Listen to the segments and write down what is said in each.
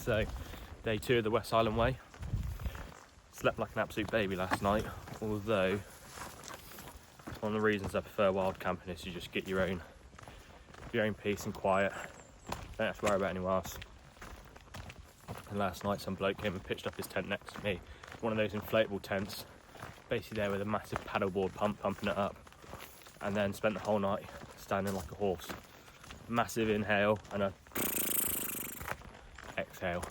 So, day 2 of the West Highland Way. Slept like an absolute baby last night, although one of the reasons I prefer wild camping is you just get your own peace and quiet. Don't have to worry about anyone else. And last night some bloke came and pitched up his tent next to me. One of those inflatable tents, basically there with a massive paddleboard pumping it up, and then spent the whole night standing like a horse. Massive inhale and a exhale.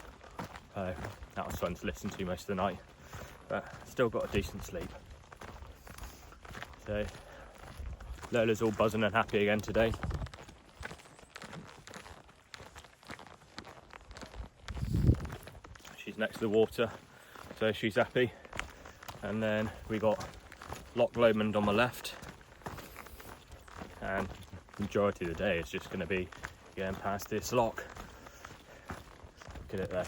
So that was fun to listen to most of the night, but still got a decent sleep. So Lola's all buzzing and happy again today. She's next to the water, so she's happy. And then we got Loch Lomond on my left, and the majority of the day is just going to be getting past this loch. Look at it there.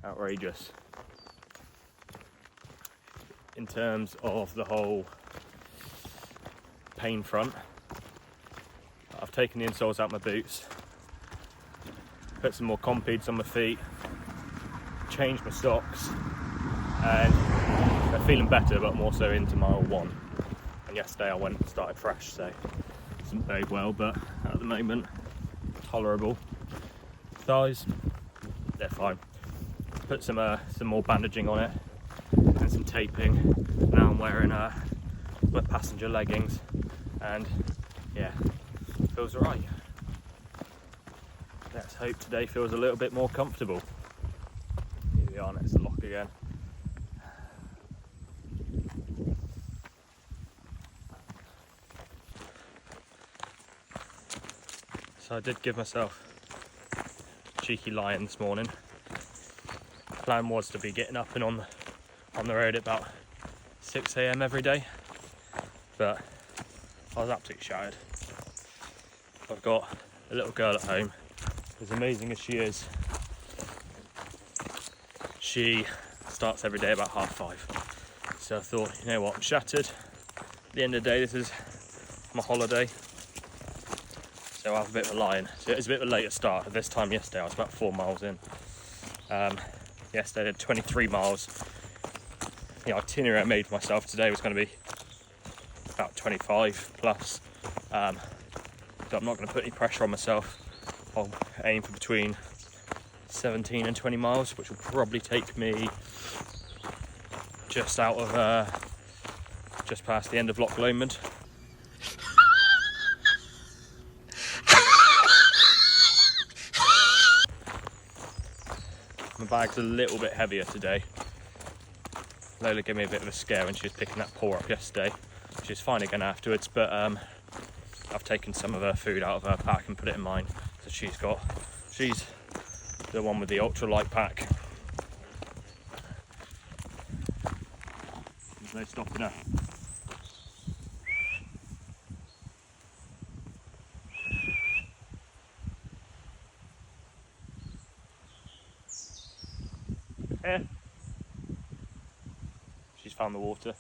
Outrageous. In terms of the whole pain front, I've taken the insoles out my boots, put some more compeeds on my feet, changed my socks, and they're feeling better, but I'm also into mile 1. And yesterday I went and started fresh, so it doesn't bode well, but at the moment, tolerable. Thighs, they're fine. Put some more bandaging on it and some taping. Now I'm wearing my passenger leggings, and yeah, feels alright. Let's hope today feels a little bit more comfortable. Here we are next to the loch again. So I did give myself a cheeky lie-in this morning. Plan was to be getting up and on the road at about 6 AM every day, but I was absolutely shattered. I've got a little girl at home. As amazing as she is, she starts every day about 5:30. So I thought, you know what, I'm shattered. At the end of the day, this is my holiday, so I'll have a bit of a lie-in. So it's a bit of a later start. At this time yesterday, I was about 4 miles in. Yesterday I did 23 miles. The itinerary I made for myself today was going to be about 25 plus. So I'm not going to put any pressure on myself. I'll aim for between 17 and 20 miles, which will probably take me just out of, just past the end of Loch Lomond. My bag's a little bit heavier today. Lola gave me a bit of a scare when she was picking that paw up yesterday. She was fine again afterwards, but I've taken some of her food out of her pack and put it in mine. So she's the one with the ultralight pack. There's no stopping her. Here. She's found the water.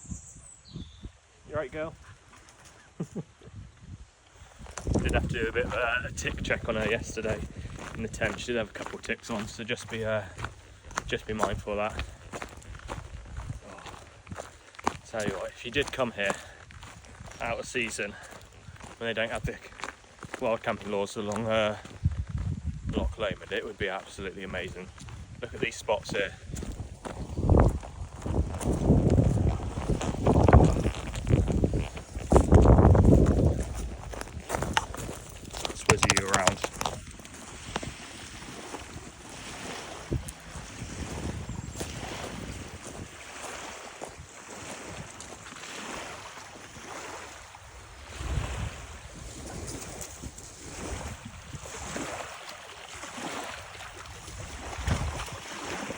You right, girl? Did have to do a bit of a tick check on her yesterday in the tent. She did have a couple of ticks on, so just be mindful of that. Oh. Tell you what, if you did come here out of season when they don't have the wild camping laws along Loch Lomond, it would be absolutely amazing. Look at these spots here. Swizzy you around.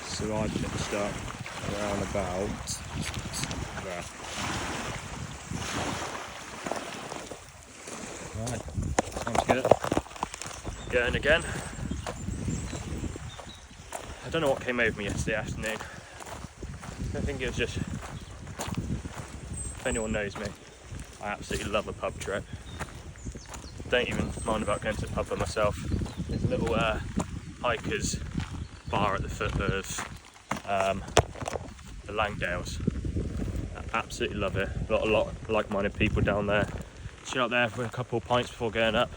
So I pitched up around about there. Right, time to get it going again. I don't know what came over me yesterday afternoon. I think it was just, if anyone knows me, I absolutely love a pub trip. don't even mind about going to the pub by myself. There's a little hikers bar at the foot of the Langdales. I absolutely love it. A lot of like-minded people down there. Chill up there for a couple of pints before going up.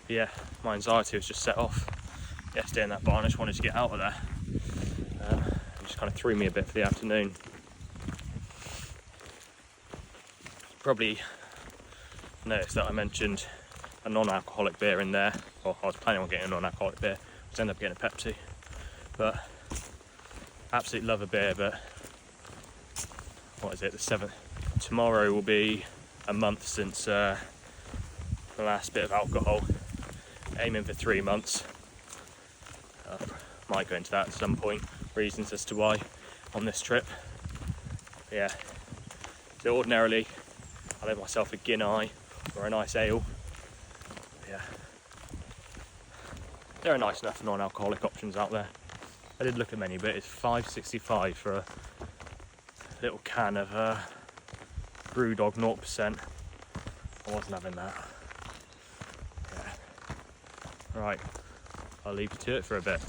Yeah, my anxiety was just set off yesterday in that bar, and I just wanted to get out of there. It just kind of threw me a bit for the afternoon. Probably noticed that I mentioned a non-alcoholic beer in there. Well, I was planning on getting a non-alcoholic beer, I ended up getting a Pepsi. But absolutely love a beer. But what is it? The 7th. Tomorrow will be a month since the last bit of alcohol. Aiming for 3 months. Might go into that at some point. Reasons as to why on this trip. But yeah. So ordinarily, I have myself a Guinness or a nice ale. Yeah, there are nice enough non-alcoholic options out there. I did look at many, but it's $5.65 for a little can of Brewdog 0%. I wasn't having that. Yeah. Right, I'll leave you to it for a bit.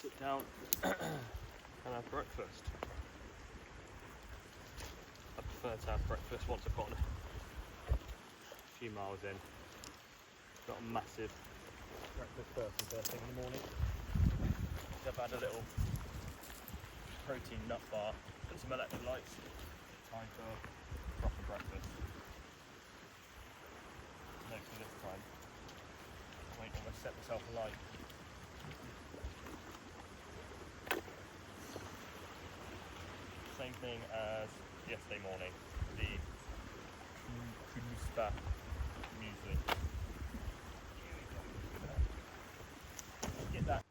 Sit down and have breakfast. I prefer to have breakfast once upon a few miles in. Got a massive breakfast first thing in the morning. So I've had a little protein nut bar and some electrolytes. Time for proper breakfast. Next to this time. I might almost set myself alight. Same thing as yesterday morning, the Knusta muesli. Get that.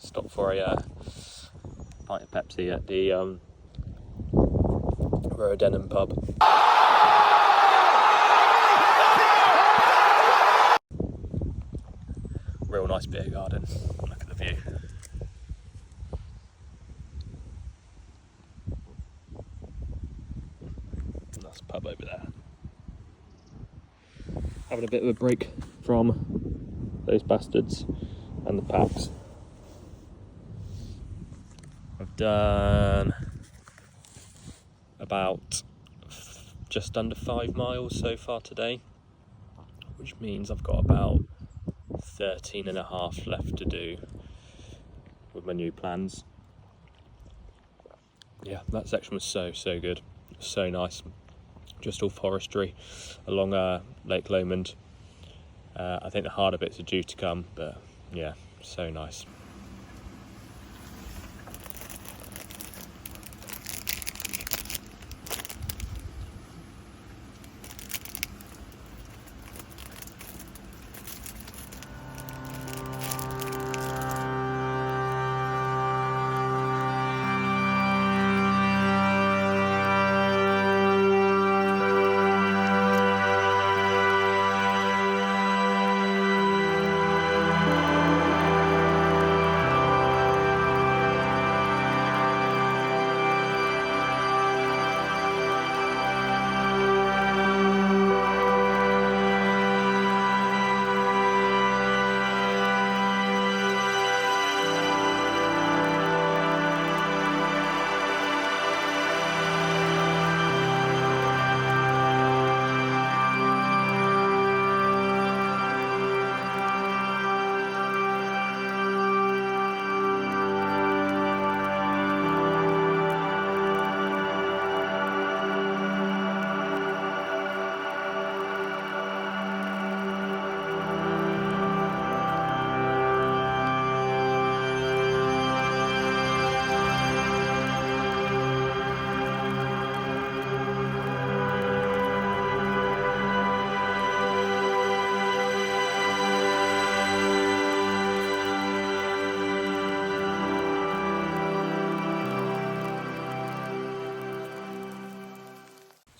Stopped for a pint of Pepsi at the Rhododendron pub. Real nice beer garden. Look at the view. Nice pub over there. Having a bit of a break from those bastards and the packs. I've done about just under 5 miles so far today, which means I've got about 13 and a half left to do with my new plans. Yeah, that section was so good. So nice. Just all forestry along Lake Lomond. I think the harder bits are due to come, but yeah, so nice.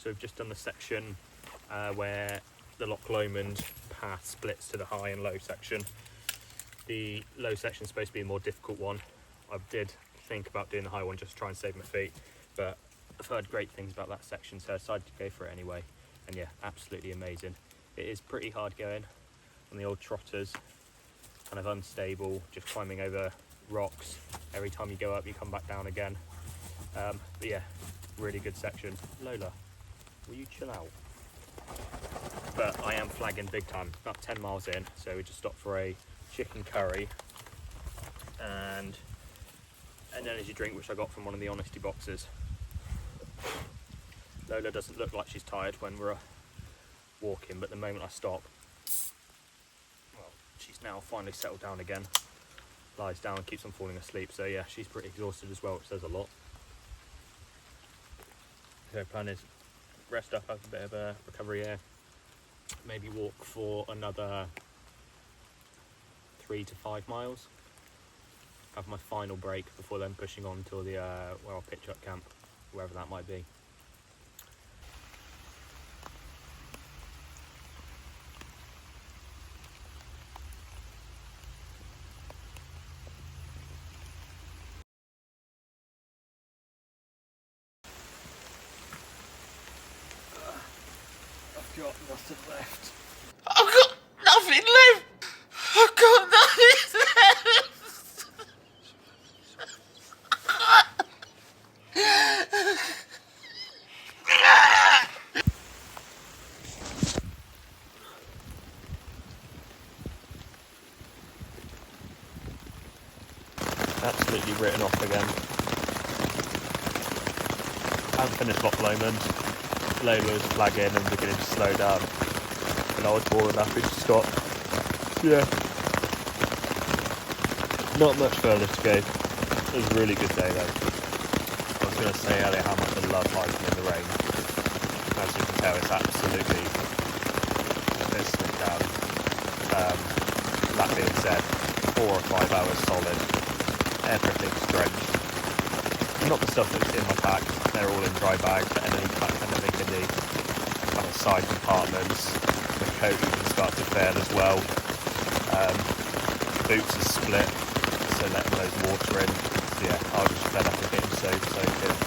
So we've just done the section where the Loch Lomond path splits to the high and low section. The low section is supposed to be a more difficult one. I did think about doing the high one just to try and save my feet, but I've heard great things about that section, so I decided to go for it anyway. And yeah, absolutely amazing. It is pretty hard going on the old trotters, kind of unstable, just climbing over rocks. Every time you go up, you come back down again. But yeah, really good section. Lola, will you chill out? But I am flagging big time, about 10 miles in, so we just stopped for a chicken curry and an energy drink which I got from one of the Honesty boxes. Lola doesn't look like she's tired when we're walking, but the moment I stop, well, she's now finally settled down again, lies down and keeps on falling asleep, so yeah, she's pretty exhausted as well, which says a lot. So plan is rest up, have a bit of a recovery here, maybe walk for another 3 to 5 miles, have my final break before then pushing on till the where I'll pitch up camp, wherever that might be. I've got nothing left. I've got nothing left. I've got nothing left. Absolutely written off again. Haven't finished Loch Lomond. Lola was flagging and beginning to slow down, and I was more than happy to stop. Yeah, not much further to go. It was a really good day though. I was going to say earlier how much I love hiking in the rain. As you can tell, it's absolutely pissing down. That being said, 4 or 5 hours solid everything's drenched. Not the stuff that's in my pack, they're all in dry bags, but anything in the kind of side compartments. The coat even starts to fail as well. Boots are split, so letting those water in. So yeah, I was just fed up with getting soaking.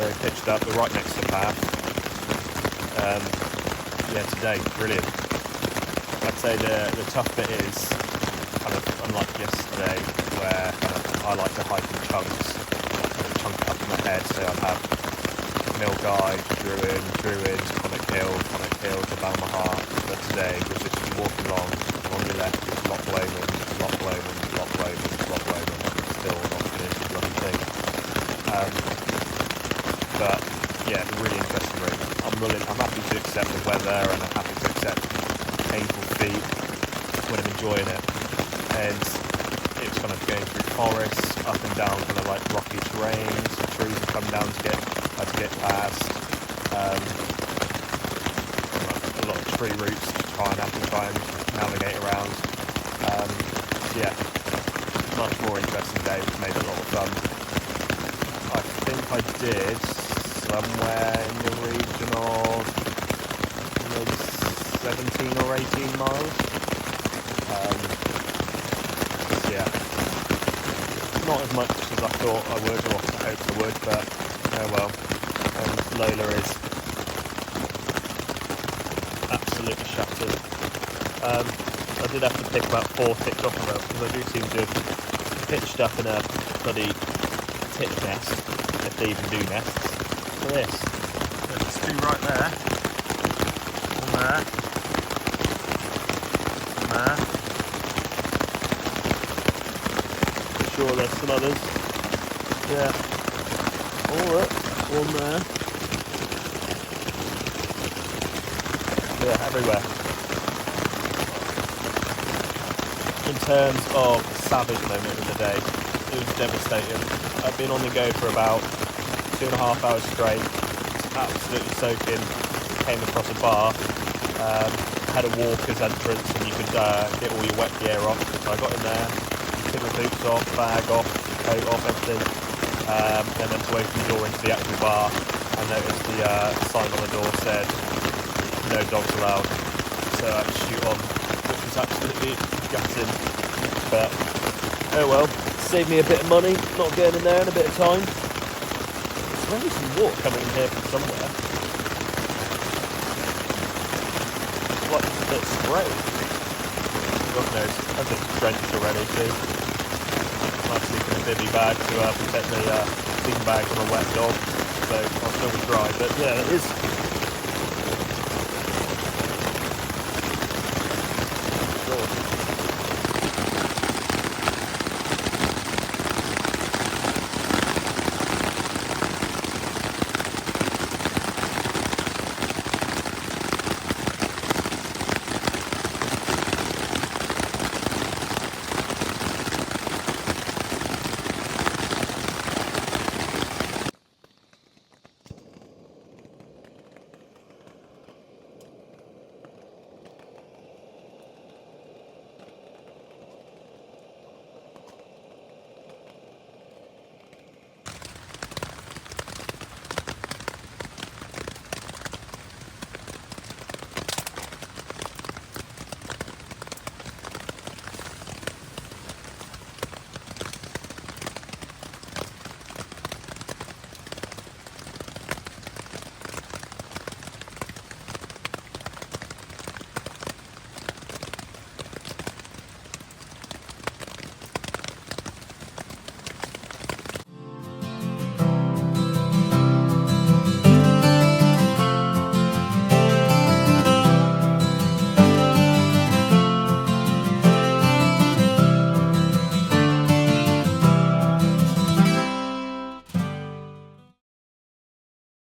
So pitched up, we're right next to the path. Yeah, today, brilliant. I'd say the tough bit is kind of unlike yesterday, where I like to hike in chunks, chunk it up in my head. So I'd have Mill Guide, Druin, Conic Hill to Balmaha. But today was just walking along, on your left, just Loch Lomond, still not finished the bloody thing. But yeah, really interesting route. I'm happy to accept the weather, and I'm happy to accept painful feet when I'm enjoying it. And it's kind of going through forests, up and down kind of like rocky terrain, so trees have come down to get past. A lot of tree routes to try and navigate around. Yeah, much more interesting day, which made it a lot of fun. I think I did somewhere in the region of maybe 17 or 18 miles. Yeah, not as much as I thought I would, or I hoped I would, but oh well. And Lola is absolutely shattered. I did have to pick about 4 ticks off of her, because I do seem to have pitched up in a bloody tit nest, if they even do nests. For this, there's 2 right there, one there, and there. I'm sure there's some others. Yeah. Alright, one there. Yeah, everywhere. In terms of savage moment of the day, it was devastating. I've been on the go for about 2.5 hours straight, absolutely soaking. Came across a bar, had a walker's entrance, and you could get all your wet gear off. So I got in there, took my boots off, bag off, coat off, everything. Then went to open the door into the actual bar, and noticed the sign on the door said no dogs allowed. So I had to shoot on, which was absolutely gutting. But oh well, saved me a bit of money, not getting in there in a bit of time. There's maybe some water coming in here from somewhere. It's like it's a bit sprayed. God knows, I'm just drenched already too. Nice sleeping in a bivvy bag to protect the sleeping bags on a wet dog, so I'll still be dry. But yeah, it is